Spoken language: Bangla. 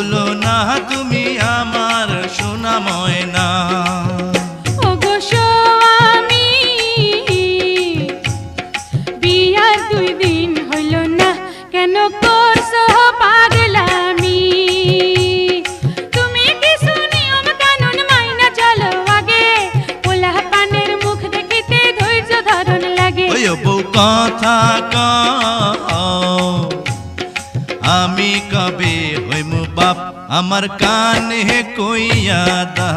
হলো না তুমি আমার সোনা ময়না। ওগো স্বামী বিয়ার 2 দিন হইল না কেন করছো পাগলামি? তুমি কিছু নিয়ম কানুন মাইনা চলো আগে, পোলা পানের মুখ দেখিতে ধৈর্য ধারণ লাগে। ওই বউ কথা কও আমি কবে হইমু বাপ আমার কানে কইয়া দা।